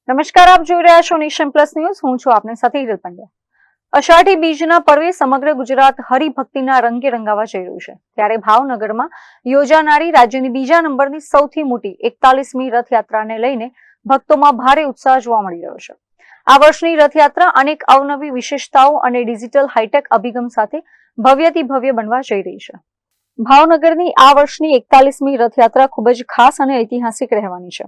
નમસ્કાર, આપ જોઈ રહ્યા છો નેશન પ્લસ ન્યૂઝ. હું છું આપની સાથે હિરલ પંડ્યા. અષાઢી બીજના પર્વે સમગ્ર ગુજરાત હરિભક્તિના રંગે રંગાવા જઈ રહ્યું છે. ત્યારે ભાવનગરમાં યોજાનારી રાજ્યની બીજા નંબરની સૌથી મોટી 41મી રથયાત્રાને લઈને ભક્તોમાં ભારે ઉત્સાહ જોવા મળી રહ્યો છે. આ વર્ષની રથયાત્રા અનેક અવનવી વિશેષતાઓ અને ડિજિટલ હાઈટેક અભિગમ સાથે ભવ્યથી ભવ્ય બનવા જઈ રહી છે. ભાવનગરની આ વર્ષની 41મી રથયાત્રા ખૂબ જ ખાસ અને ઐતિહાસિક રહેવાની છે.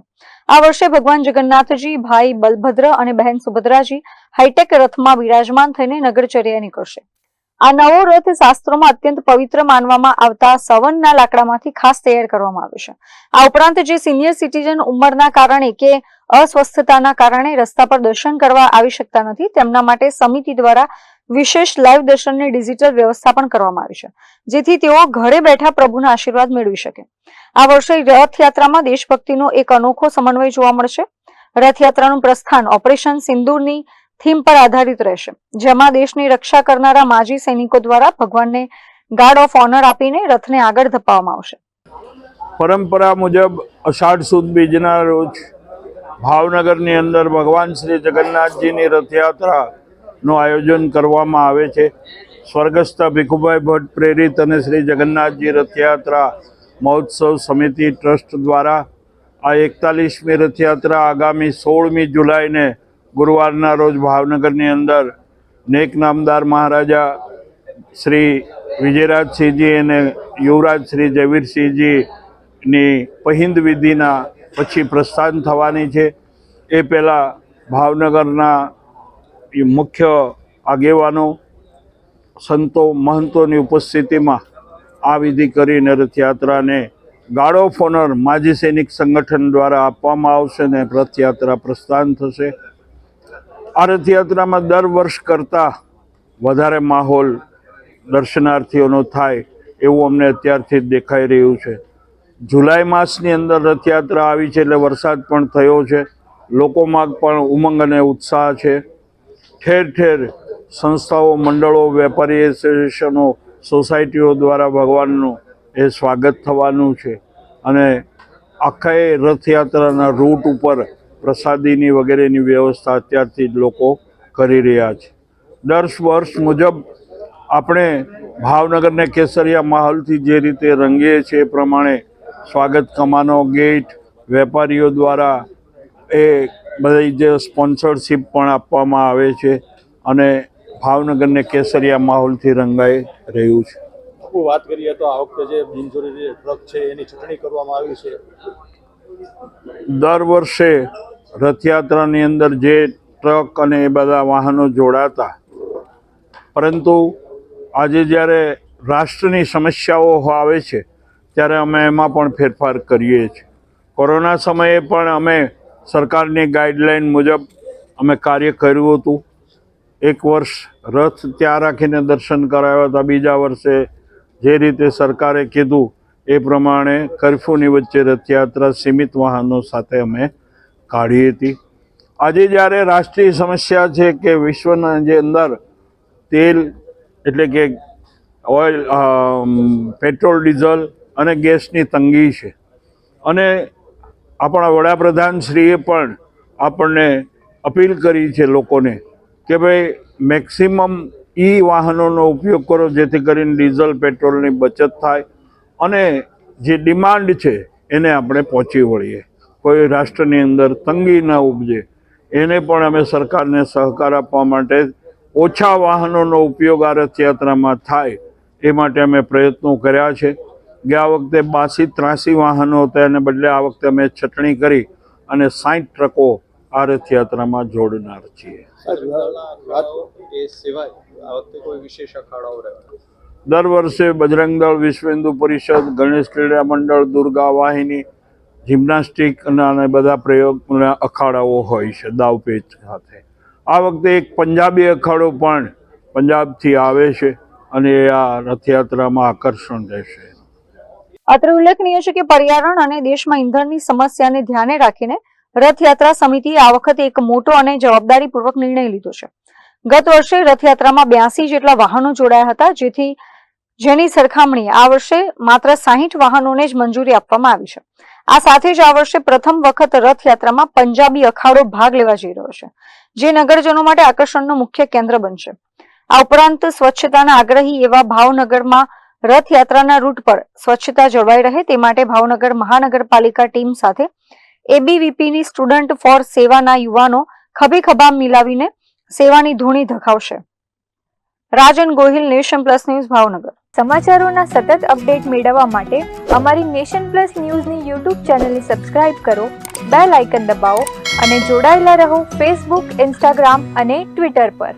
આ વર્ષે ભગવાન જગન્નાથજી, ભાઈ બલભદ્ર અને બહેન સુભદ્રાજી હાઈટેક રથમાં બિરાજમાન થઈને નગરચર્યા નીકળશે. આ નવો રથ શાસ્ત્રોમાં અત્યંત પવિત્ર માનવામાં આવતા સવનના લાકડામાંથી ખાસ તૈયાર કરવામાં આવ્યો છે. આ ઉપરાંત જે સિનિયર સિટીઝન ઉંમરના કારણે કે અસ્વસ્થતાના કારણે રસ્તા પર દર્શન કરવા આવી શકતા નથી, તેમના માટે સમિતિ દ્વારા વિશેષ લાઈવ દર્શનની ડિજિટલ વ્યવસ્થા પણ કરવામાં આવી છે, જેથી તેઓ ઘરે બેઠા પ્રભુના આશીર્વાદ મેળવી શકે. આ વર્ષે રથયાત્રામાં દેશભક્તિનો એક અનોખો સમન્વય જોવા મળશે. રથયાત્રાનું પ્રસ્થાન ઓપરેશન સિંદૂરની થીમ પર આધારિત રહેશે, જેમાં દેશની રક્ષા કરનારા માજી સૈનિકો દ્વારા ભગવાનને ગાર્ડ ઓફ ઓનર આપીને રથને આગળ ધપાવવામાં આવશે. પરંપરા મુજબ અષાઢ સુદ બીજના રોજ ભાવનગરની અંદર ભગવાન શ્રી જગન્નાથજીની રથયાત્રાનું આયોજન કરવામાં આવે છે. સ્વર્ગસ્થ ભીખુભાઈ ભટ્ટ પ્રેરિત અને શ્રી જગન્નાથજી રથયાત્રા મહોત્સવ સમિતિ ટ્રસ્ટ દ્વારા આ 41મી રથયાત્રા આગામી 16મી જુલાઈને ગુરુવારના રોજ ભાવનગરની અંદર નેક નામદાર મહારાજા શ્રી વિજયરાજસિંહજી અને યુવરાજ શ્રી જયવીરસિંહજીની પહિંદ વિધિના પછી પ્રસ્થાન થવાની છે. એ પહેલાં ભાવનગરના મુખ્ય આગેવાનો, સંતો, મહંતોની ઉપસ્થિતિમાં આ વિધિ કરીને રથયાત્રાને ગાર્ડ ઓફ ઓનર માજી સૈનિક સંગઠન દ્વારા આપવામાં આવશે અને રથયાત્રા પ્રસ્થાન થશે. આ રથયાત્રામાં દર વર્ષ કરતાં વધારે માહોલ દર્શનાર્થીઓનો થાય એવું અમને અત્યારથી જ દેખાઈ રહ્યું છે. જુલાઈ માસની અંદર રથયાત્રા આવી છે એટલે વરસાદ પણ થયો છે. લોકોમાં પણ ઉમંગ અને ઉત્સાહ છે. ઠેર ઠેર સંસ્થાઓ, મંડળો, વેપારી એસોસિએશનો, સોસાયટીઓ દ્વારા ભગવાનનું એ સ્વાગત થવાનું છે અને આખા રથયાત્રાના રૂટ ઉપર પ્રસાદીની વગેરેની વ્યવસ્થા અત્યારથી જ લોકો કરી રહ્યા છે. દર વર્ષ મુજબ આપણે ભાવનગરને કેસરિયા માહોલથી જે રીતે રંગીએ છીએ એ પ્રમાણે સ્વાગત કમાનો, ગેટ, વેપારીઓ દ્વારા એ બધી જે સ્પોન્સરશીપ પણ આપવામાં આવે છે અને ભાવનગરને કેસરિયા માહોલથી રંગાઈ રહ્યું છે. વાત કરીએ તો આ વખતે જે બિનજરૂરી ટ્રક છે એની છટણી કરવામાં આવી છે. દર વર્ષે રથયાત્રાની અંદર જે ટ્રક અને એ બધા વાહનો જોડાતા, પરંતુ આજે જ્યારે રાષ્ટ્રની સમસ્યાઓ આવે છે ત્યારે અમે એમાં પણ ફેરફાર કરીએ છીએ. કોરોના સમયે પણ અમે સરકારની ગાઈડલાઈન મુજબ અમે કાર્ય કર્યું હતું. એક વર્ષ રથ ત્યાં રાખીને દર્શન કરાવ્યા હતા. બીજા વર્ષે જે રીતે સરકારે કીધું એ પ્રમાણે કર્ફ્યુની વચ્ચે રથયાત્રા સીમિત વાહનો સાથે અમે કાઢી હતી. આજે જ્યારે રાષ્ટ્રીય સમસ્યા છે કે વિશ્વના જે અંદર તેલ એટલે કે ઓઇલ, પેટ્રોલ, ડીઝલ અને ગેસની તંગી છે અને આપણા વડાપ્રધાનશ્રીએ પણ આપણને અપીલ કરી છે લોકોને કે ભાઈ મેક્સિમમ વાહનોનો ઉપયોગ કરો, જેથી કરીને ડીઝલ, પેટ્રોલની બચત થાય અને જે ડિમાન્ડ છે એને આપણે પહોંચી વળીએ, કોઈ રાષ્ટ્રની અંદર તંગી ન ઉપજે. એને પણ અમે સરકારને સહકાર આપવા માટે ઓછા વાહનોનો ઉપયોગ આ રથયાત્રામાં થાય એ માટે અમે પ્રયત્નો કર્યા છે. ગયા વખતે 82-83 વાહનો હતા, એને બદલે આ વખતે અમે છટણી કરી અને 60 ટ્રકો આ રથયાત્રામાં જોડનાર છીએ. દર વર્ષે બજરંગ દળ, વિશ્વ હિન્દુ પરિષદ, ગણેશ ક્રીડા મંડળ, દુર્ગા વાહિની, જિમ્નાસ્ટિક અને બધા પ્રયોગ અખાડાઓ હોય છે દાવપેચ સાથે. આ વખતે એક પંજાબી અખાડો પણ પંજાબથી આવે છે અને આ રથયાત્રામાં આકર્ષણ રહેશે. અત્રે ઉલ્લેખનીય છે કે પર્યાવરણ અને દેશમાં ઈંધણની સમસ્યાને ધ્યાને રાખીને રથયાત્રા સમિતિએ આ વખતે એક મોટો અને જવાબદારીપૂર્વક નિર્ણય લીધો છે. ગત વર્ષે રથયાત્રામાં 82 જેટલા વાહનો જોડાયા હતા, જેની સરખામણીએ આ વર્ષે માત્ર 60 વાહનોને જ મંજૂરી આપવામાં આવી છે. આ સાથે જ આ વર્ષે પ્રથમ વખત રથયાત્રામાં પંજાબી અખાડો ભાગ લેવા જઈ રહ્યો છે, જે નગરજનો માટે આકર્ષણનું મુખ્ય કેન્દ્ર બનશે. આ ઉપરાંત સ્વચ્છતાના આગ્રહી એવા ભાવનગરમાં રથયાત્રાના રૂટ પર સ્વચ્છતા જળવાઈ રહે તે માટે ભાવનગર મહાનગરપાલિકા ટીમ સાથે એબીવીપીની સ્ટુડન્ટ ફોર સેવાના યુવાનો ખભે ખભા મિલાવીને સેવાની ધૂણી ધખાવશે. Rajan Gohil, nation plus news, Bhavnagar. સમાચારોના સતત અપડેટ મેળવવા માટે અમારી નેશન પ્લસ ન્યૂઝની યુટ્યુબ ચેનલને સબસ્ક્રાઇબ કરો, બેલ આઇકન દબાવો અને જોડાયેલા રહો ફેસબુક, ઇન્સ્ટાગ્રામ અને ટ્વિટર પર.